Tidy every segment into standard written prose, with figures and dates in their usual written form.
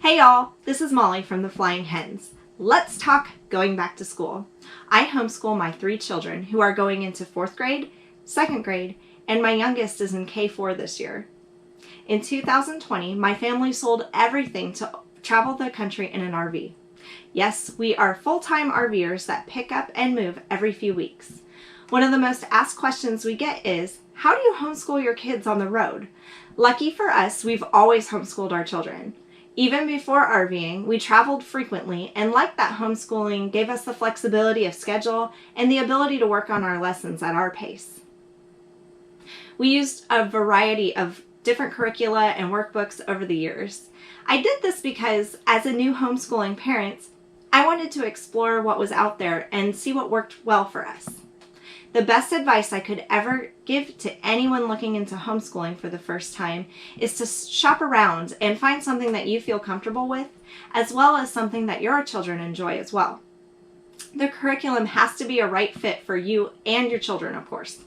Hey y'all, this is Molly from the Flying Hens. Let's talk going back to school. I homeschool my 3 children who are going into 4th grade, 2nd grade, and my youngest is in K4 this year. In 2020, my family sold everything to travel the country in an RV. Yes, we are full-time RVers that pick up and move every few weeks. One of the most asked questions we get is, how do you homeschool your kids on the road? Lucky for us, we've always homeschooled our children. Even before RVing, we traveled frequently, and like that, homeschooling gave us the flexibility of schedule and the ability to work on our lessons at our pace. We used a variety of different curricula and workbooks over the years. I did this because, as a new homeschooling parent, I wanted to explore what was out there and see what worked well for us. The best advice I could ever give to anyone looking into homeschooling for the first time is to shop around and find something that you feel comfortable with, as well as something that your children enjoy as well. The curriculum has to be a right fit for you and your children, of course.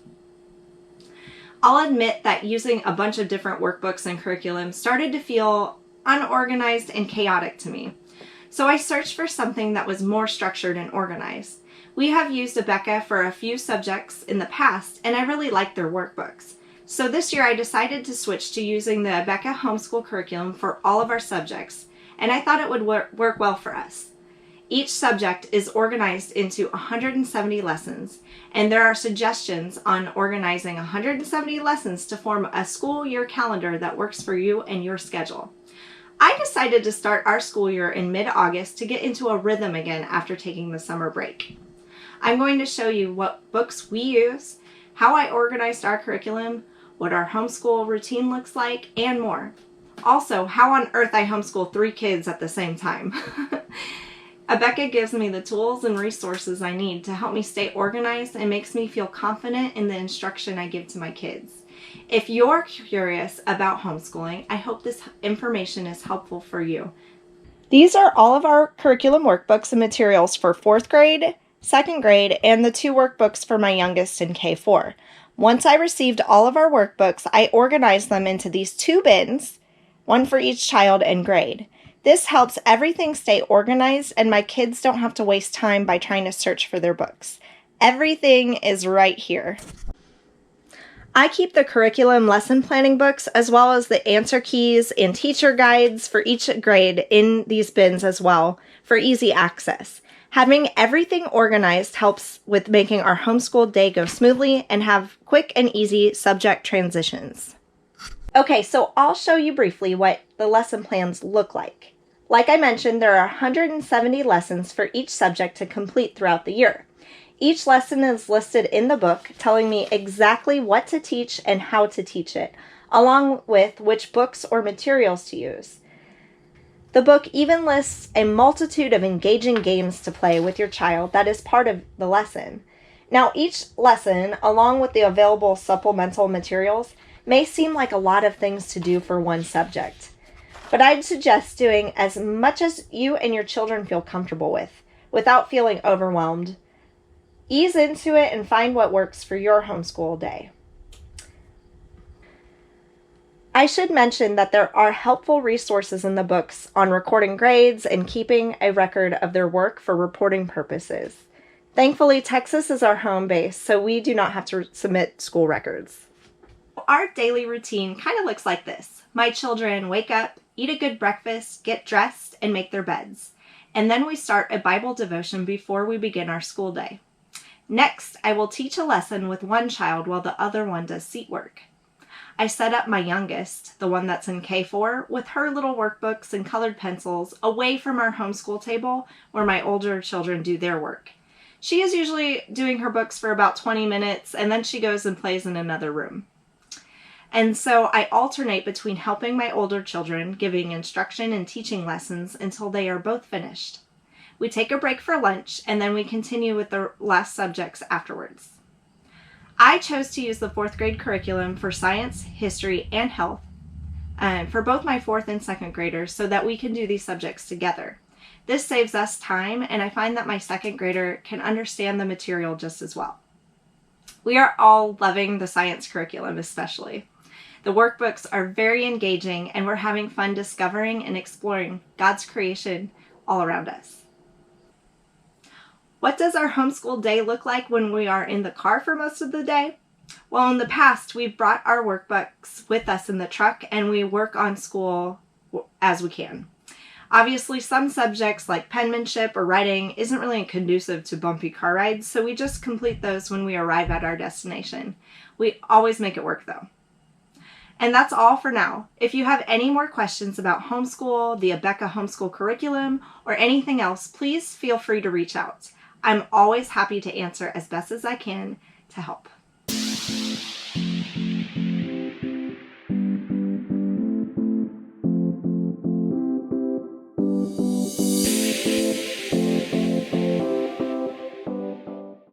I'll admit that using a bunch of different workbooks and curriculum started to feel unorganized and chaotic to me. So I searched for something that was more structured and organized. We have used Abeka for a few subjects in the past, and I really like their workbooks. So this year I decided to switch to using the Abeka Homeschool curriculum for all of our subjects, and I thought it would work well for us. Each subject is organized into 170 lessons, and there are suggestions on organizing 170 lessons to form a school year calendar that works for you and your schedule. I decided to start our school year in mid-August to get into a rhythm again after taking the summer break. I'm going to show you what books we use, how I organized our curriculum, what our homeschool routine looks like, and more. Also, how on earth I homeschool 3 kids at the same time. Abeka gives me the tools and resources I need to help me stay organized and makes me feel confident in the instruction I give to my kids. If you're curious about homeschooling, I hope this information is helpful for you. These are all of our curriculum workbooks and materials for 4th grade, 2nd grade, and the 2 workbooks for my youngest in K4. Once I received all of our workbooks, I organized them into these 2 bins, one for each child and grade. This helps everything stay organized, and my kids don't have to waste time by trying to search for their books. Everything is right here. I keep the curriculum lesson planning books as well as the answer keys and teacher guides for each grade in these bins as well for easy access. Having everything organized helps with making our homeschool day go smoothly and have quick and easy subject transitions. Okay, so I'll show you briefly what the lesson plans look like. Like I mentioned, there are 170 lessons for each subject to complete throughout the year. Each lesson is listed in the book, telling me exactly what to teach and how to teach it, along with which books or materials to use. The book even lists a multitude of engaging games to play with your child that is part of the lesson. Now, each lesson, along with the available supplemental materials, may seem like a lot of things to do for one subject, but I'd suggest doing as much as you and your children feel comfortable with, without feeling overwhelmed. Ease into it and find what works for your homeschool day. I should mention that there are helpful resources in the books on recording grades and keeping a record of their work for reporting purposes. Thankfully, Texas is our home base, so we do not have to submit school records. Our daily routine kind of looks like this. My children wake up, eat a good breakfast, get dressed, and make their beds. And then we start a Bible devotion before we begin our school day. Next, I will teach a lesson with one child while the other one does seat work. I set up my youngest, the one that's in K4, with her little workbooks and colored pencils away from our homeschool table where my older children do their work. She is usually doing her books for about 20 minutes, and then she goes and plays in another room. And so I alternate between helping my older children, giving instruction and teaching lessons until they are both finished. We take a break for lunch, and then we continue with the last subjects afterwards. I chose to use the 4th grade curriculum for science, history, and health for both my 4th and 2nd graders so that we can do these subjects together. This saves us time, and I find that my 2nd grader can understand the material just as well. We are all loving the science curriculum especially. The workbooks are very engaging, and we're having fun discovering and exploring God's creation all around us. What does our homeschool day look like when we are in the car for most of the day? Well, in the past, we've brought our workbooks with us in the truck, and we work on school as we can. Obviously, some subjects like penmanship or writing isn't really conducive to bumpy car rides, so we just complete those when we arrive at our destination. We always make it work, though. And that's all for now. If you have any more questions about homeschool, the Abeka Homeschool curriculum, or anything else, please feel free to reach out. I'm always happy to answer as best as I can to help.